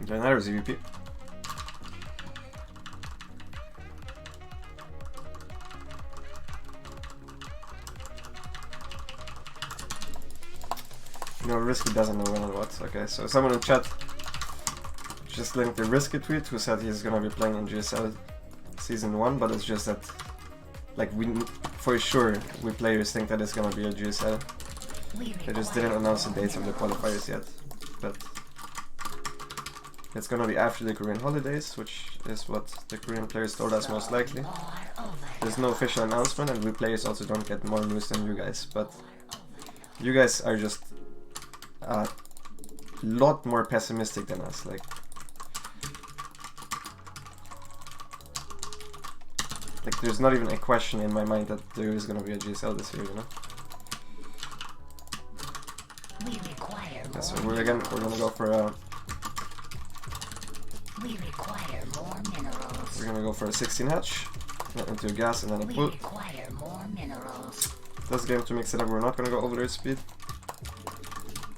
Okay, another ZvP. No, Risky doesn't know when and what. Okay, so someone in chat just linked the Risky tweet who said he's gonna be playing in GSL Season 1, but it's just that, like, for sure, we players think that it's gonna be a GSL. They just didn't announce the dates of the qualifiers yet, but it's gonna be after the Korean holidays, which is what the Korean players told us most likely. There's no official announcement, and we players also don't get more news than you guys, but you guys are just a lot more pessimistic than us. Like there's not even a question in my mind that there is gonna be a GSL this year, you know? Yeah, so we're gonna go for a... We're gonna go for a 16 hatch, into a gas and then a pull. This game, to mix it up, we're not gonna go overload speed.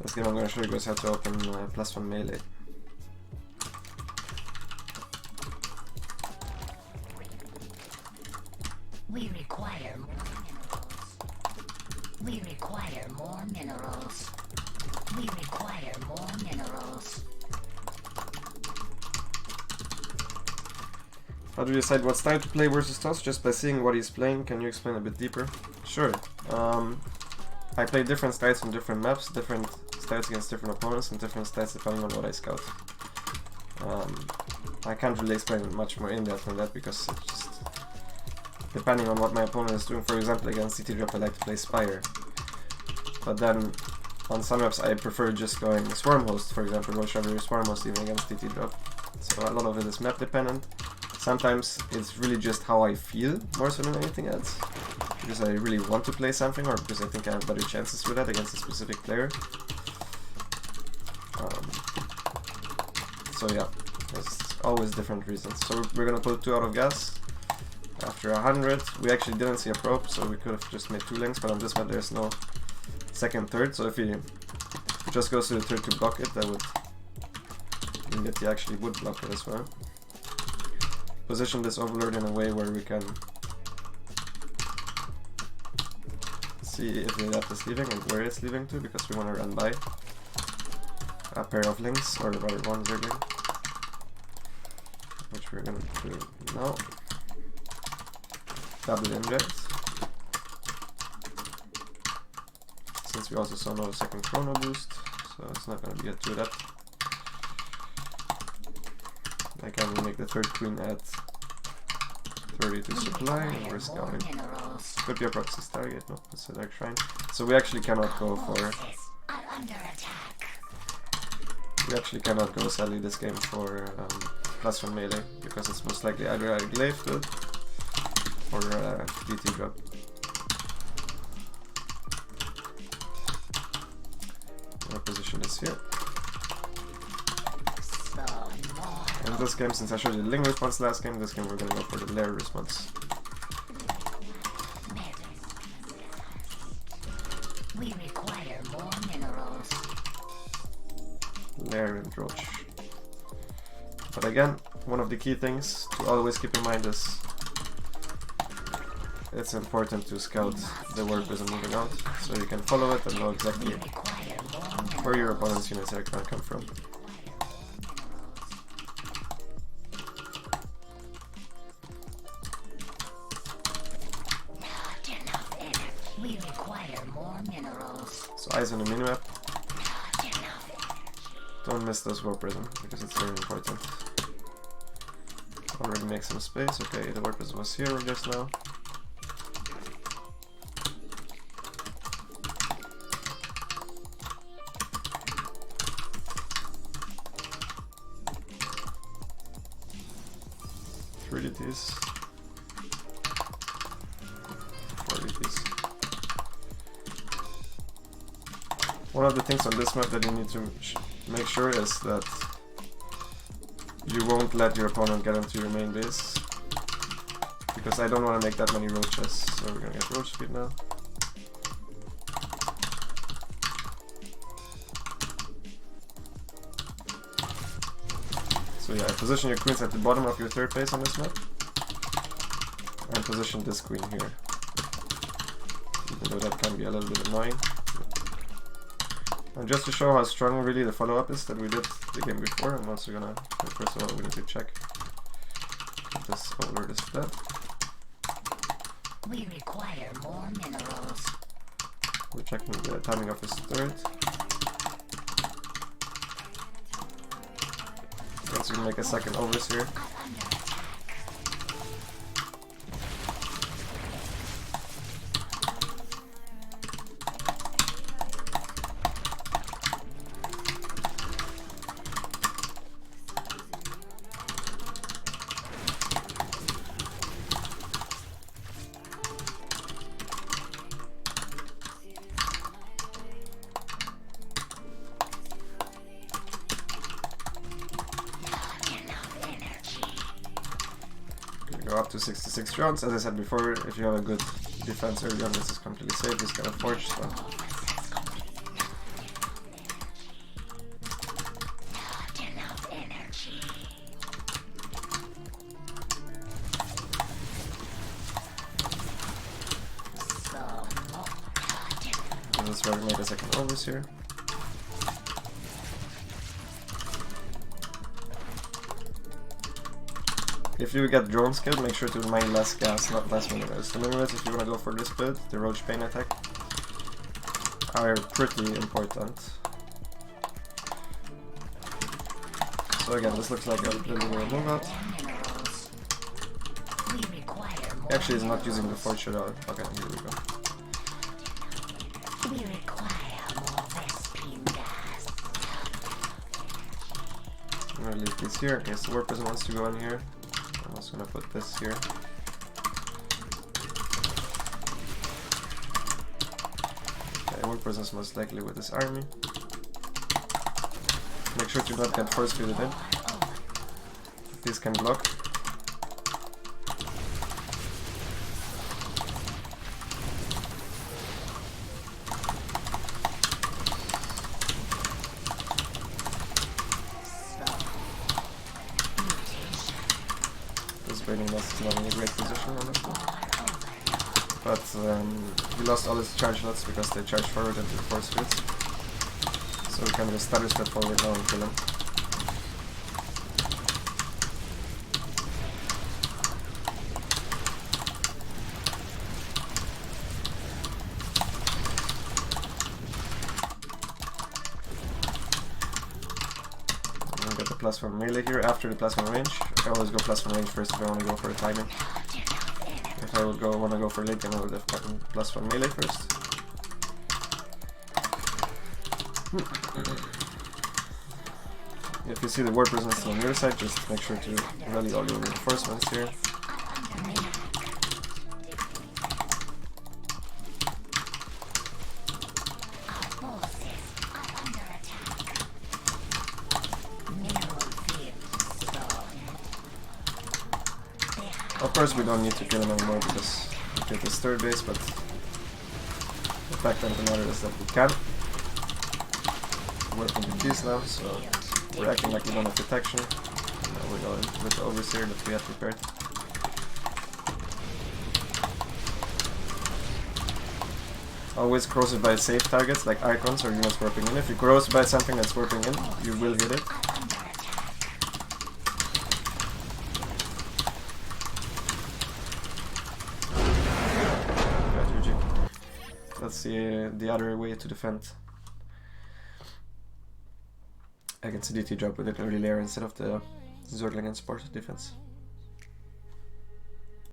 This game I'm gonna show you guys how to open +1 melee. We require more minerals. We require more minerals. How do you decide what style to play versus toss? Just by seeing what he's playing. Can you explain a bit deeper? Sure. I play different styles on different maps, different styles against different opponents, and different styles depending on what I scout. I can't really explain much more in depth than that because it's just depending on what my opponent is doing. For example, against DtDrop I like to play Spire, but then on some maps I prefer just going Swarm Host, for example, go Chevalier Swarm Host even against DtDrop. So a lot of it is map dependent. Sometimes it's really just how I feel more so than anything else, because I really want to play something or because I think I have better chances with that against a specific player. So yeah, there's always different reasons. So we're gonna pull 2 out of gas. After 100, we actually didn't see a probe, so we could have just made 2 links, but on this map there's no second, third, so if he just goes to the third to block it, that would mean that he actually would block it as well. Position this overlord in a way where we can see if the left is leaving and where it's leaving to, because we want to run by a pair of links, or rather one zergling, which we're gonna do now. Double inject. Since we also saw no second chrono boost, so it's not gonna be a 2 that. I can make the third queen at 30 to supply, and we're scouting. Could be a proxy Stargate, no, it's a Dark Shrine. So we actually cannot go for... We actually cannot go sadly this game for +1 melee, because it's most likely either a glaive build or DtDrop. Our position is here. And this game, since I showed you the Ling response last game, this game we're gonna go for the Lair response. We require more minerals. Lair and Roach. But again, one of the key things to always keep in mind is it's important to scout the work as I'm moving out, so you can follow it and know exactly where your opponent's units are going to come from. We require more minerals. So eyes on the minimap. Don't miss those warp rhythm, because it's very important. Already make some space. Okay, the warp rhythm was here just now. DTs. 4 DTs. One of the things on this map that you need to make sure is that you won't let your opponent get into your main base, because I don't want to make that many roaches, so we're gonna get roach speed now. So yeah, position your queens at the bottom of your third base on this map. And position this queen here. Even though that can be a little bit annoying. And just to show how strong really the follow-up is that we did the game before, I'm also gonna, first of all, we need to check if this overlord is dead. We require more minerals. We're checking the timing of his third. Once we can make a second overseer. Go up to 66 rounds. As I said before, if you have a good defense early on, this is completely safe. He's gonna forge, so. And that's why we made a second overseer. If you get drone skill, make sure to mine less gas, not less minerals. The minerals, if you want to go for this build, the Roach Pain attack, are pretty important. So again, this looks like a little bit of a move out. He actually is not using the forge at all. Okay, here we go. I'm gonna leave these here in case the warp person wants to go in here. I'm also gonna put this here. Okay, warp presence most likely with this army. Make sure to not get force fielded in. These can block. Is not in a great position, honestly. But he lost all his charge lots because they charged forward into the force fields. So we can just stutter step forward now and kill him. Get the +1 melee here after the +1 range. I always go +1 range first if I want to go for a timing. If I would want to go for late, then I would have gotten +1 melee first. If you see the warp presence on your side, just make sure to rally all your reinforcements here. Of course we don't need to kill him anymore because we take his third base, but the fact of the matter is that we can. We're working with these now, so we're acting like we don't have protection. Now we're going with the overseer that we have prepared. Always corrosive by safe targets like icons or units warping in. If you corrosive by something that's warping in, you will hit it. That's the other way to defend against the DtDrop with the QuickLair instead of the Zergling and Sport defense.